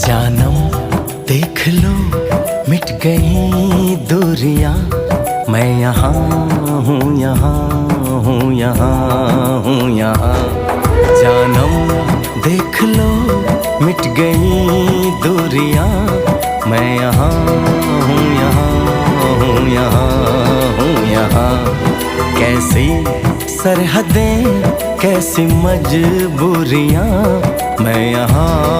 जानम देख लो मिट गई दूरियां, मैं यहाँ हूँ, यहाँ हूँ, यहाँ हूँ, यहाँ। जानम देख लो मिट गई दूरियां, मैं यहाँ हूँ, यहाँ हूँ, यहाँ हूँ, यहाँ। कैसी सरहदें कैसी मजबूरियां, मैं यहाँ